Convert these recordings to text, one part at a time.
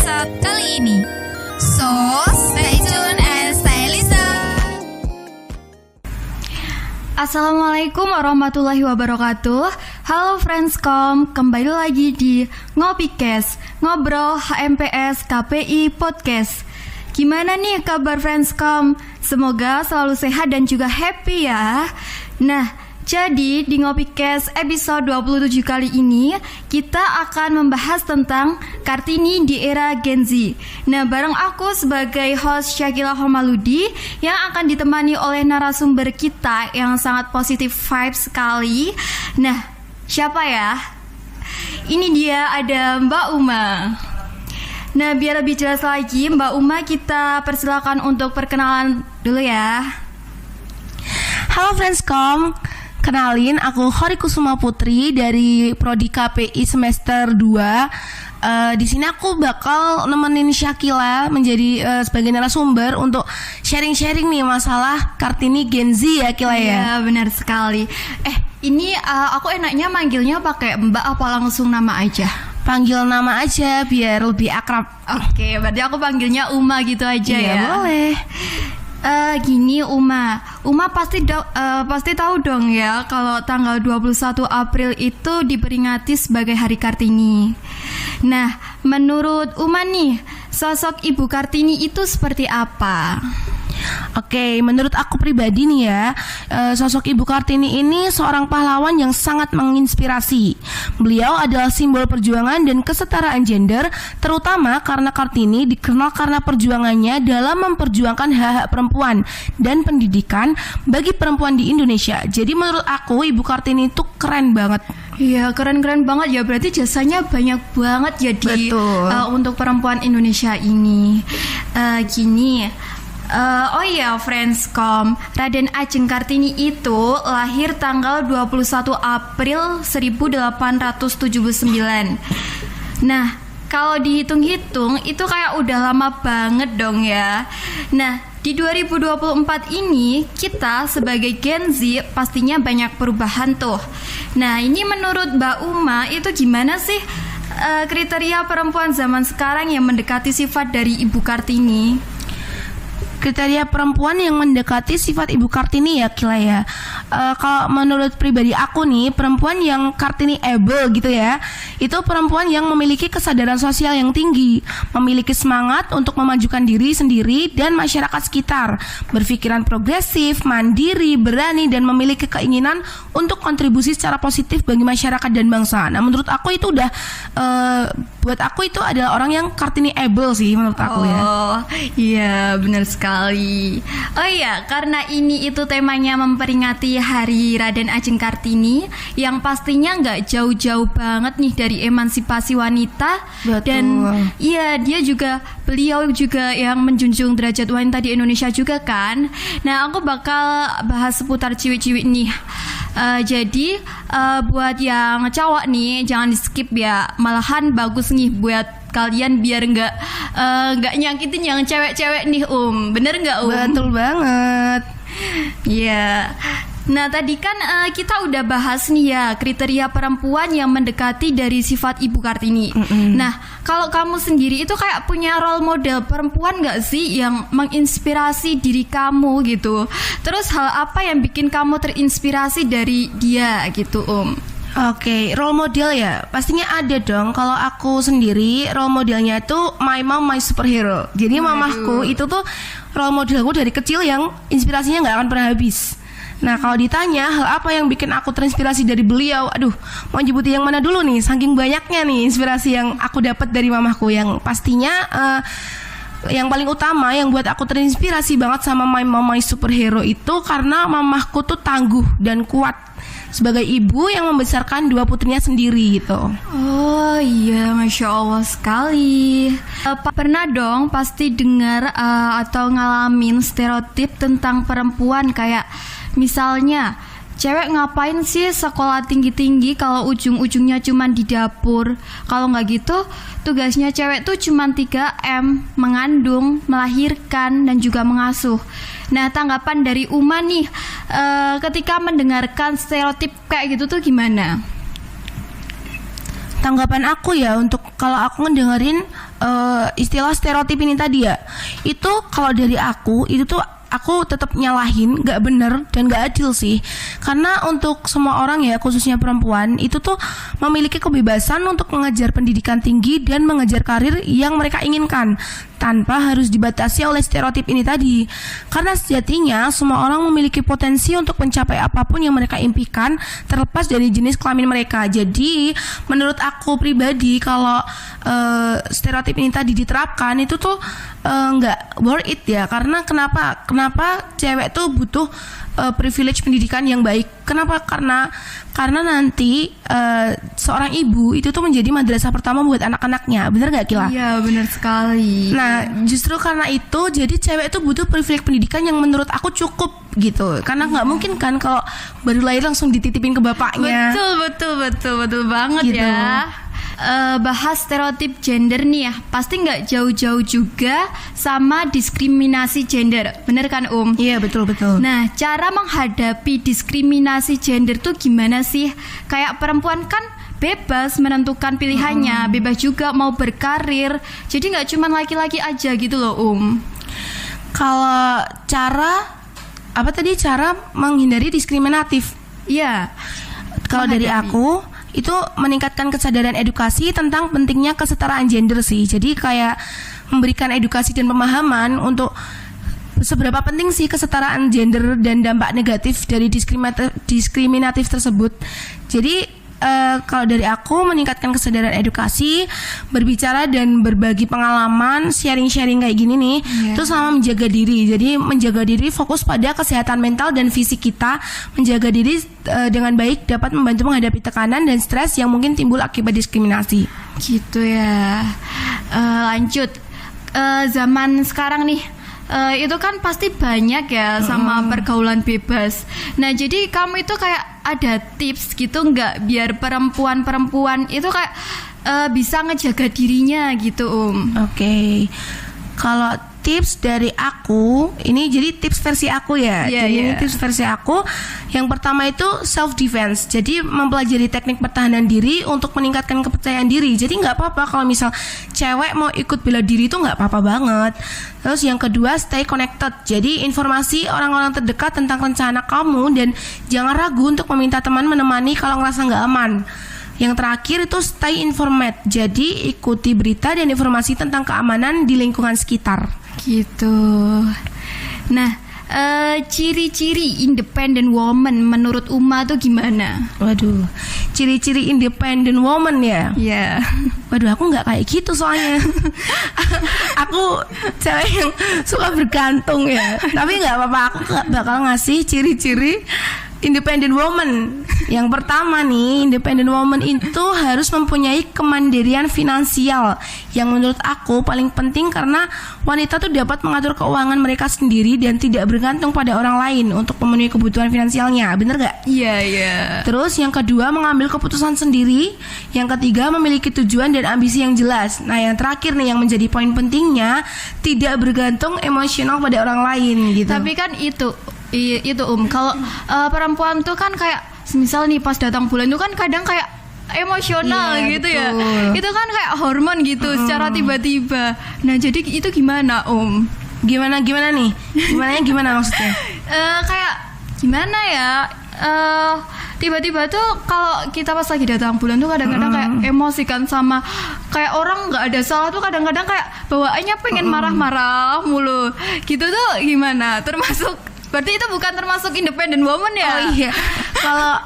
episode kali ini. So, stay tune and stay listen. Assalamualaikum warahmatullahi wabarakatuh. Halo Friendscom, kembali lagi di Ngopikes, Ngobrol HMPS KPI Podcast. Gimana nih kabar Friendscom? Semoga selalu sehat dan juga happy ya. Nah, jadi di Ngopikes episode 27 kali ini kita akan membahas tentang Kartini di era Gen Z. Nah, bareng aku sebagai host Syakila Homaludi yang akan ditemani oleh narasumber kita yang sangat positif vibes sekali. Nah, siapa ya? Ini dia, ada Mbak Uma. Nah, biar lebih jelas lagi, Mbak Uma kita persilakan untuk perkenalan dulu ya. Halo Friendscom, kenalin aku Khori Kusuma Putri dari Prodi KPI semester 2. Di sini aku bakal nemenin Syakila menjadi sebagai narasumber untuk sharing-sharing nih masalah Kartini Gen Z ya Kila ya. Iya, benar sekali. Ini aku enaknya manggilnya pakai Mbak apa langsung nama aja? Panggil nama aja biar lebih akrab. Oke, berarti aku panggilnya Uma gitu aja ya. Iya, boleh. Gini Uma pasti tahu dong ya kalau tanggal 21 April itu diperingati sebagai Hari Kartini. Nah, menurut Uma nih, sosok Ibu Kartini itu seperti apa? Oke, menurut aku pribadi nih ya, sosok Ibu Kartini ini seorang pahlawan yang sangat menginspirasi. Beliau adalah simbol perjuangan dan kesetaraan gender, terutama karena Kartini dikenal karena perjuangannya dalam memperjuangkan hak-hak perempuan dan pendidikan bagi perempuan di Indonesia. Jadi menurut aku Ibu Kartini itu keren banget. Iya, keren-keren banget ya. Berarti jasanya banyak banget ya untuk perempuan Indonesia ini. Oh iya Friendscom, Raden Ajeng Kartini itu lahir tanggal 21 April 1879. Nah, kalau dihitung-hitung itu kayak udah lama banget dong ya. Nah, di 2024 ini kita sebagai Gen Z pastinya banyak perubahan tuh. Nah, ini menurut Mbak Uma itu gimana sih kriteria perempuan zaman sekarang yang mendekati sifat dari Ibu Kartini? Kriteria perempuan yang mendekati sifat Ibu Kartini ya Kila ya. Kalau menurut pribadi aku nih, perempuan yang Kartini-able gitu ya, itu perempuan yang memiliki kesadaran sosial yang tinggi, memiliki semangat untuk memajukan diri sendiri dan masyarakat sekitar, berpikiran progresif, mandiri, berani, dan memiliki keinginan untuk kontribusi secara positif bagi masyarakat dan bangsa. Nah, menurut aku itu udah buat aku itu adalah orang yang Kartini-able sih menurut aku ya. Oh iya, benar sekali. Oh iya, karena ini itu temanya memperingati Hari Raden Ajeng Kartini, yang pastinya nggak jauh-jauh banget nih dari emansipasi wanita. Betul. Dan iya, beliau juga yang menjunjung derajat wanita di Indonesia juga kan. Nah, aku bakal bahas seputar ciwi-ciwi nih. Jadi buat yang cowok nih jangan di skip ya, malahan bagus nih buat kalian biar nggak nyakitin yang cewek-cewek nih bener nggak Betul banget. Iya. Nah, tadi kan kita udah bahas nih ya kriteria perempuan yang mendekati dari sifat Ibu Kartini. Nah, kalau kamu sendiri itu kayak punya role model perempuan gak sih yang menginspirasi diri kamu gitu? Terus hal apa yang bikin kamu terinspirasi dari dia gitu Oke, role model ya pastinya ada dong. Kalau aku sendiri role modelnya itu my mom, my superhero. Jadi mamahku itu tuh role modelku dari kecil yang inspirasinya gak akan pernah habis. Nah, kalau ditanya hal apa yang bikin aku terinspirasi dari beliau, mau nyebutin yang mana dulu nih? Saking banyaknya nih inspirasi yang aku dapat dari mamahku. Yang pastinya yang paling utama yang buat aku terinspirasi banget sama my mom, my superhero itu karena mamahku tuh tangguh dan kuat sebagai ibu yang membesarkan dua putrinya sendiri gitu. Oh iya, Masya Allah sekali. Pernah dong pasti dengar atau ngalamin stereotip tentang perempuan, kayak misalnya cewek ngapain sih sekolah tinggi-tinggi kalau ujung-ujungnya cuma di dapur. Kalau nggak gitu, tugasnya cewek tuh cuma 3M, mengandung, melahirkan, dan juga mengasuh. Nah, tanggapan dari Uma nih ketika mendengarkan stereotip kayak gitu tuh gimana? Tanggapan aku ya, untuk kalau aku ngedengerin istilah stereotip ini tadi ya, itu kalau dari aku itu tuh aku tetap nyalahin, nggak bener dan nggak adil sih. Karena untuk semua orang ya, khususnya perempuan, itu tuh memiliki kebebasan untuk mengejar pendidikan tinggi dan mengejar karir yang mereka inginkan tanpa harus dibatasi oleh stereotip ini tadi. Karena sejatinya semua orang memiliki potensi untuk mencapai apapun yang mereka impikan, terlepas dari jenis kelamin mereka. Jadi menurut aku pribadi, kalau stereotip ini tadi diterapkan itu tuh nggak worth it ya. Karena kenapa cewek tuh butuh privilege pendidikan yang baik? Kenapa? Karena nanti seorang ibu itu tuh menjadi madrasah pertama buat anak-anaknya. Bener nggak, Kila? Iya, bener sekali. Nah, justru karena itu, jadi cewek itu butuh privilege pendidikan yang menurut aku cukup gitu. Karena nggak mungkin kan kalau baru lahir langsung dititipin ke bapaknya. Betul banget Gitu. ya. Bahas stereotip gender nih ya, pasti nggak jauh-jauh juga sama diskriminasi gender, bener kan Iya, betul. Nah, cara menghadapi diskriminasi gender tuh gimana sih? Kayak perempuan kan bebas menentukan pilihannya, bebas juga mau berkarir. Jadi nggak cuma laki-laki aja gitu loh, Kalau cara menghindari diskriminatif. Iya. Kalau dari aku itu meningkatkan kesadaran edukasi tentang pentingnya kesetaraan gender sih. Jadi kayak memberikan edukasi dan pemahaman untuk seberapa penting sih kesetaraan gender dan dampak negatif dari diskriminatif tersebut. Jadi kalau dari aku meningkatkan kesadaran edukasi, berbicara dan berbagi pengalaman, sharing kayak gini nih, itu sama menjaga diri. Jadi menjaga diri fokus pada kesehatan mental dan fisik kita. Menjaga diri dengan baik dapat membantu menghadapi tekanan dan stres yang mungkin timbul akibat diskriminasi. Gitu ya. Lanjut, zaman sekarang nih, itu kan pasti banyak ya sama pergaulan bebas. Nah, jadi kamu itu kayak ada tips gitu nggak biar perempuan itu kayak bisa ngejaga dirinya gitu, Oke. Kalau tips dari aku, ini jadi tips versi aku ya. Ini tips versi aku. Yang pertama itu self defense. Jadi mempelajari teknik pertahanan diri untuk meningkatkan kepercayaan diri. Jadi nggak apa-apa kalau misal cewek mau ikut bela diri itu nggak apa-apa banget. Terus yang kedua, stay connected. Jadi informasi orang-orang terdekat tentang rencana kamu dan jangan ragu untuk meminta teman menemani kalau ngerasa nggak aman. Yang terakhir itu stay informed. Jadi ikuti berita dan informasi tentang keamanan di lingkungan sekitar. Gitu. Nah, ciri-ciri independent woman menurut Uma tuh gimana? Waduh, ciri-ciri independent woman ya? Iya. Waduh, aku nggak kayak gitu soalnya. Aku cewek yang suka bergantung ya. Tapi nggak apa-apa, aku bakal ngasih ciri-ciri independent woman. Yang pertama nih, independent woman itu harus mempunyai kemandirian finansial, yang menurut aku paling penting karena wanita tuh dapat mengatur keuangan mereka sendiri dan tidak bergantung pada orang lain untuk memenuhi kebutuhan finansialnya. Bener gak? Iya. Terus yang kedua, mengambil keputusan sendiri. Yang ketiga, memiliki tujuan dan ambisi yang jelas. Nah, yang terakhir nih yang menjadi poin pentingnya, tidak bergantung emosional pada orang lain gitu. Tapi kan itu kalau perempuan tuh kan kayak misal nih pas datang bulan tuh kan kadang kayak emosional gitu betul. ya. Itu kan kayak hormon gitu secara tiba-tiba. Nah, jadi itu gimana, Gimana nih? Gimana maksudnya? Kayak gimana ya? Tiba-tiba tuh kalau kita pas lagi datang bulan tuh kadang-kadang kayak emosi kan sama kayak orang nggak ada salah tuh kadang-kadang kayak bawaannya pengen marah-marah mulu. Gitu tuh gimana? Berarti itu bukan termasuk independent woman ya? Oh iya. Kalau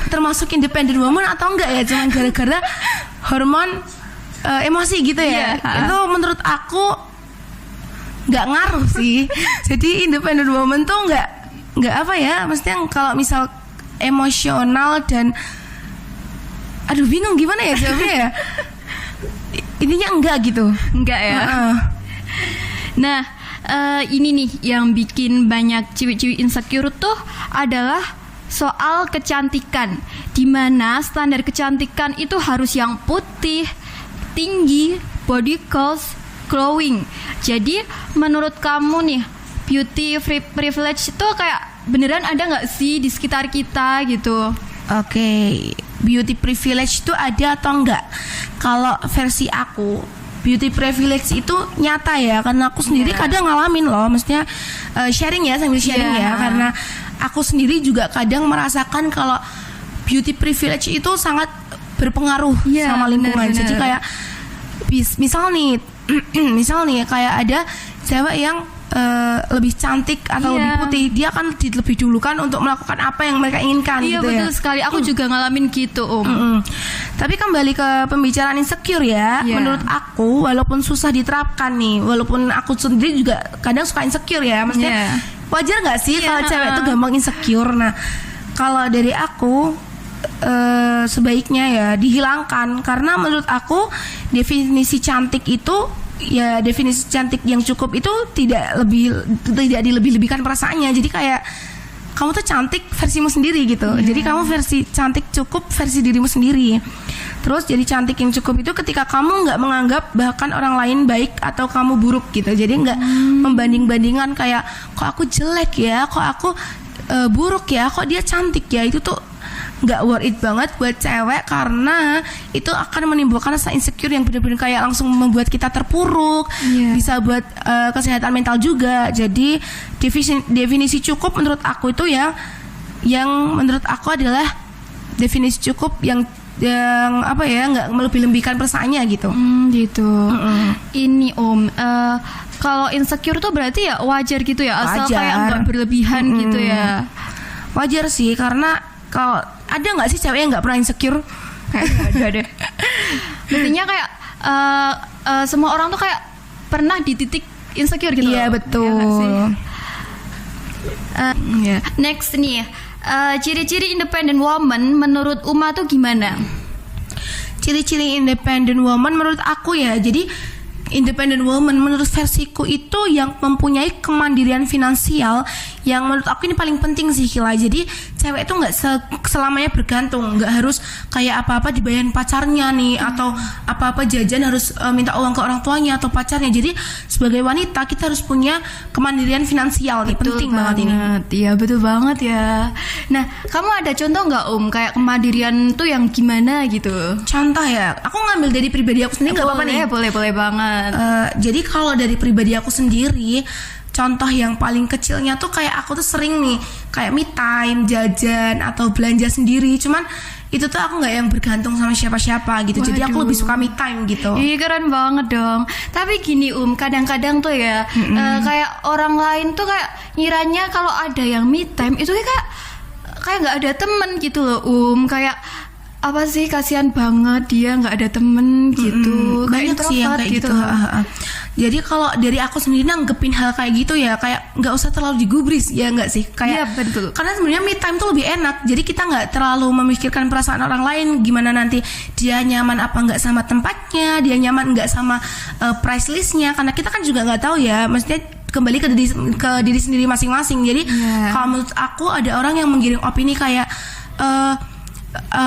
termasuk independent woman atau enggak ya? Cuma gara-gara hormon emosi gitu ya? Itu menurut aku nggak ngaruh sih. Jadi independent woman tuh nggak apa ya? Maksudnya kalau misal emosional dan aduh bingung gimana ya jawabnya ya? Intinya enggak gitu. Enggak ya? Nah, ini nih yang bikin banyak cewek-cewek insecure tuh adalah soal kecantikan, dimana standar kecantikan itu harus yang putih, tinggi, body curls, glowing. Jadi menurut kamu nih beauty privilege itu kayak beneran ada nggak sih di sekitar kita gitu? Oke, beauty privilege itu ada atau enggak? Kalau versi aku beauty privilege itu nyata ya, karena aku sendiri kadang ngalamin loh, maksudnya sharing ya, sambil sharing ya, karena aku sendiri juga kadang merasakan kalau beauty privilege itu sangat berpengaruh sama lingkungan. Jadi kayak misal nih kayak ada cewek yang lebih cantik atau lebih putih, dia akan lebih dulukan untuk melakukan apa yang mereka inginkan. Iya, gitu betul sekali. Aku juga ngalamin gitu, Om. Tapi kembali ke pembicaraan insecure ya, menurut aku walaupun susah diterapkan nih, walaupun aku sendiri juga kadang suka insecure ya, maksudnya wajar nggak sih kalau cewek itu gampang insecure? Nah, kalau dari aku sebaiknya ya dihilangkan, karena menurut aku definisi cantik itu definisi cantik yang cukup itu tidak dilebih-lebihkan perasaannya. Jadi kayak kamu tuh cantik versimu sendiri gitu. Jadi kamu versi cantik cukup versi dirimu sendiri. Terus jadi cantik yang cukup itu ketika kamu nggak menganggap bahkan orang lain baik atau kamu buruk gitu. Jadi nggak membanding-bandingkan kayak kok aku jelek ya, kok aku buruk ya, kok dia cantik ya. Itu tuh nggak worth it banget buat cewek, karena itu akan menimbulkan rasa insecure yang benar-benar kayak langsung membuat kita terpuruk, bisa buat kesehatan mental juga. Jadi definisi cukup menurut aku itu yang menurut aku adalah definisi cukup yang apa ya, nggak melebih-lebihkan perasaannya gitu. Gitu. Ini Om, kalau insecure tuh berarti ya wajar gitu ya, asal kayak nggak berlebihan gitu ya. Wajar sih, karena kalau ada nggak sih cewek yang nggak pernah insecure? Ada deh. Mestinya kayak semua orang tuh kayak pernah di titik insecure gitu. Iya betul. Next nih, ciri-ciri independent woman menurut Uma tuh gimana? Ciri-ciri independent woman menurut aku ya, jadi independent woman menurut versiku itu yang mempunyai kemandirian finansial, yang menurut aku ini paling penting sih Kila. Jadi cewek itu nggak selamanya bergantung, nggak harus kayak apa-apa dibayarin pacarnya nih, atau apa-apa jajan harus minta uang ke orang tuanya atau pacarnya. Jadi sebagai wanita kita harus punya kemandirian finansial, nih penting banget ini. Iya betul banget ya. Nah, kamu ada contoh nggak kayak kemandirian tuh yang gimana gitu? Contoh ya, aku ngambil dari pribadi aku sendiri, nggak apa-apa nih? Boleh banget. Jadi kalau dari pribadi aku sendiri, contoh yang paling kecilnya tuh kayak aku tuh sering nih kayak me time, jajan atau belanja sendiri. Cuman itu tuh aku nggak yang bergantung sama siapa-siapa gitu. Jadi aku lebih suka me time gitu. Iya keren banget dong. Tapi gini kadang-kadang tuh ya kayak orang lain tuh kayak ngiranya kalau ada yang me time itu kayak nggak ada temen gitu loh kayak apa sih, kasihan banget dia nggak ada temen gitu. Banyak sih yang kayak gitu. Jadi kalau dari aku sendiri nanggepin hal kayak gitu ya, kayak nggak usah terlalu digubris ya, nggak sih? Kayak betul. Karena sebenarnya me time tuh lebih enak. Jadi kita nggak terlalu memikirkan perasaan orang lain, gimana nanti dia nyaman apa nggak sama tempatnya, dia nyaman nggak sama price listnya. Karena kita kan juga nggak tahu ya, maksudnya kembali ke diri sendiri masing-masing. Jadi kalau menurut aku ada orang yang menggiring opini kayak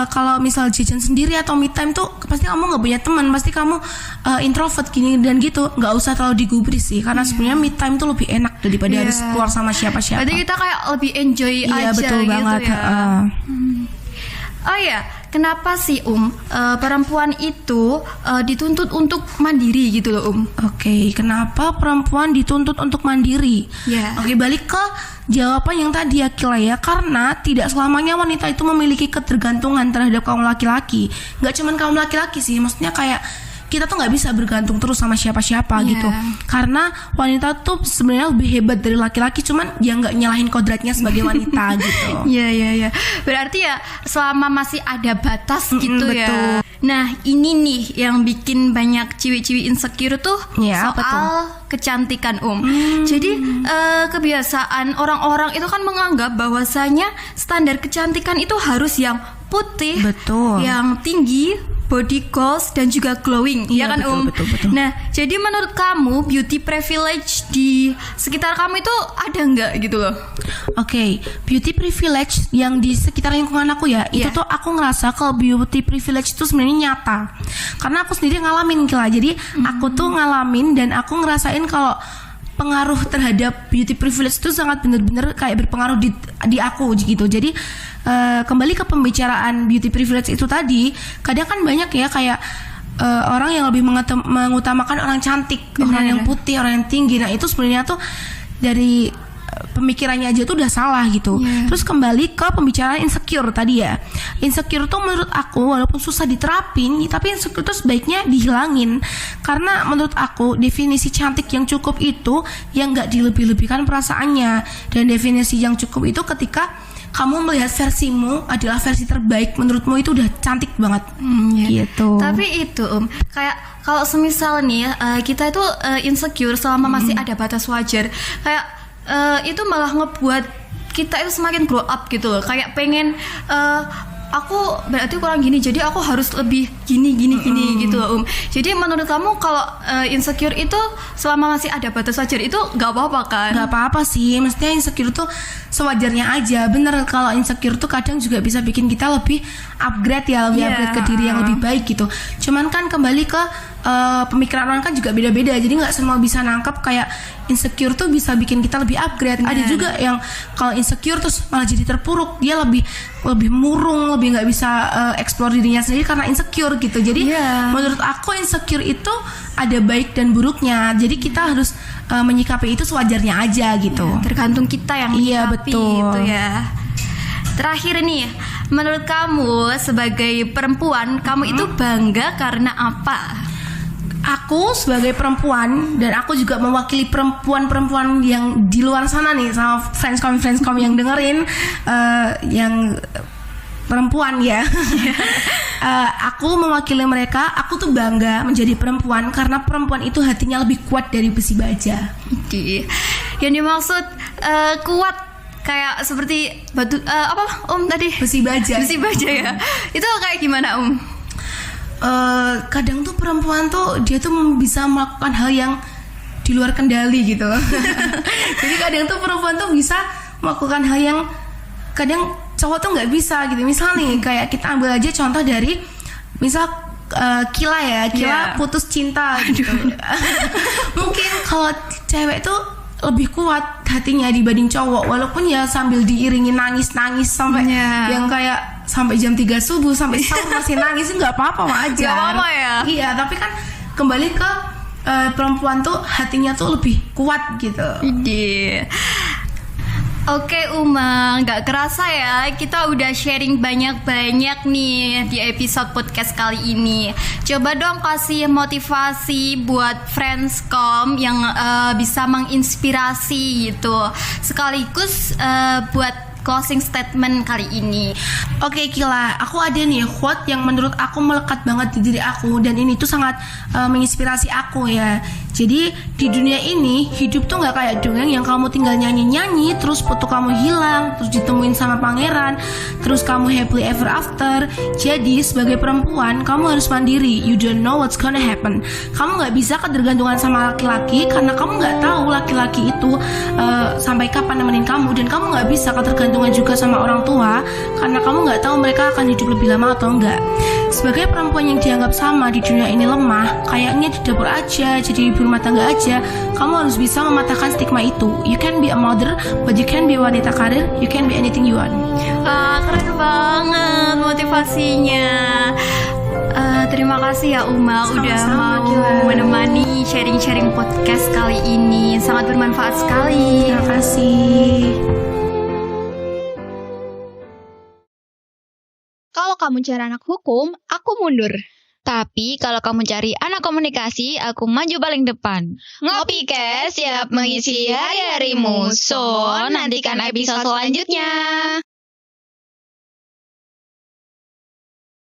kalau misal jajan sendiri atau me time tuh pasti kamu nggak punya teman, pasti kamu introvert gini dan gitu. Nggak usah terlalu digubris sih, karena sebenarnya me time tuh lebih enak daripada harus keluar sama siapa-siapa. Berarti kita kayak lebih enjoy aja betul gitu banget, ya. Oh ya, kenapa sih perempuan itu dituntut untuk mandiri gitu loh Oke, kenapa perempuan dituntut untuk mandiri? Oke, balik ke jawaban yang tadi ya Kila ya, karena tidak selamanya wanita itu memiliki ketergantungan terhadap kaum laki-laki. Gak cuman kaum laki-laki sih, maksudnya kayak kita tuh nggak bisa bergantung terus sama siapa-siapa gitu. Karena wanita tuh sebenarnya lebih hebat dari laki-laki, cuman ya nggak nyalahin kodratnya sebagai wanita gitu. Iya. Berarti ya selama masih ada batas gitu ya. Nah ini nih yang bikin banyak ciwi-ciwi insecure tuh soal kecantikan Jadi kebiasaan orang-orang itu kan menganggap bahwasanya standar kecantikan itu harus yang putih, yang tinggi, body goals dan juga glowing, ya kan betul. Nah, jadi menurut kamu beauty privilege di sekitar kamu itu ada nggak gitu loh? Oke, beauty privilege yang di sekitar lingkungan aku ya, itu tuh aku ngerasa kalau beauty privilege itu sebenarnya nyata, karena aku sendiri ngalamin Kila. Jadi aku tuh ngalamin dan aku ngerasain kalau pengaruh terhadap beauty privilege itu sangat benar-benar kayak berpengaruh di aku gitu. Jadi kembali ke pembicaraan beauty privilege itu tadi, kadang kan banyak ya kayak orang yang lebih mengutamakan orang cantik, orang yang putih, orang yang tinggi. Nah itu sebenarnya tuh dari pemikirannya aja tuh udah salah gitu. Terus kembali ke pembicaraan insecure tadi ya. Insecure tuh menurut aku walaupun susah diterapin, tapi insecure tuh sebaiknya dihilangin. Karena menurut aku definisi cantik yang cukup itu yang gak dilebih-lebihkan perasaannya. Dan definisi yang cukup itu ketika kamu melihat versimu adalah versi terbaik menurutmu, itu udah cantik banget. Gitu. Tapi itu kayak kalau semisal nih kita itu insecure selama masih ada batas wajar, kayak itu malah ngebuat kita itu semakin grow up gitu loh. Kayak pengen aku berarti kurang gini, jadi aku harus lebih gini gitu loh. Jadi menurut kamu kalau insecure itu selama masih ada batas wajar itu nggak apa-apa kan? Nggak apa-apa sih, mestinya insecure tuh sewajarnya aja. Bener, kalau insecure tuh kadang juga bisa bikin kita lebih upgrade ya, lebih upgrade ke diri yang lebih baik gitu. Cuman kan kembali ke pemikiran orang kan juga beda-beda, jadi nggak semua bisa nangkep kayak insecure tuh bisa bikin kita lebih upgrade. Ada juga yang kalau insecure terus malah jadi terpuruk, dia lebih murung, lebih nggak bisa explore dirinya sendiri karena insecure gitu. Jadi menurut aku insecure itu ada baik dan buruknya, jadi kita harus menyikapi itu sewajarnya aja gitu. Tergantung kita yang menyikapi itu ya. Terakhir nih, menurut kamu sebagai perempuan, kamu itu bangga karena apa? Aku sebagai perempuan, dan aku juga mewakili perempuan-perempuan yang di luar sana nih, sama friendscom yang dengerin, yang perempuan ya. Aku mewakili mereka. Aku tuh bangga menjadi perempuan karena perempuan itu hatinya lebih kuat dari besi baja. Yang dimaksud kuat kayak seperti batu apa tadi? Besi baja ya. Itu kayak gimana kadang tuh perempuan tuh dia tuh bisa melakukan hal yang di luar kendali gitu. Jadi kadang tuh perempuan tuh bisa melakukan hal yang kadang cowok tuh nggak bisa gitu. Misal nih kayak kita ambil aja contoh dari misal Kila putus cinta gitu. Mungkin kalau cewek tuh lebih kuat hatinya dibanding cowok, walaupun ya sambil diiringi nangis sampai yang kayak sampai jam 3 subuh sampai sahur masih nangis, nggak apa-apa, wajar. Nggak apa-apa ya. Iya, tapi kan kembali ke perempuan tuh hatinya tuh lebih kuat gitu. Oke Uma, gak kerasa ya kita udah sharing banyak-banyak nih di episode podcast kali ini. Coba dong kasih motivasi buat friendscom yang bisa menginspirasi gitu, sekaligus buat closing statement kali ini. Oke Kila, aku ada nih quote yang menurut aku melekat banget di diri aku, dan ini tuh sangat menginspirasi aku ya. Jadi di dunia ini hidup tuh nggak kayak dongeng yang kamu tinggal nyanyi terus foto kamu hilang, terus ditemuin sama pangeran, terus kamu happily ever after. Jadi sebagai perempuan kamu harus mandiri. You don't know what's gonna happen. Kamu nggak bisa ketergantungan sama laki-laki karena kamu nggak tahu laki-laki itu sampai kapan nemenin kamu, dan kamu nggak bisa ketergantungan juga sama orang tua karena kamu nggak tahu mereka akan hidup lebih lama atau enggak. Sebagai perempuan yang dianggap sama di dunia ini lemah, kayaknya di dapur aja, jadi ibu rumah tangga aja, kamu harus bisa mematahkan stigma itu. You can be a mother, but you can be wanita karir. You can be anything you want. Keren banget motivasinya. Terima kasih ya Uma udah mau menemani sharing-sharing podcast kali ini. Sangat bermanfaat sekali. Terima kasih. Kalau kamu cari anak hukum, aku mundur. Tapi kalau kamu cari anak komunikasi, aku maju paling depan. Ngopikes siap mengisi hari-harimu. So, nantikan episode selanjutnya.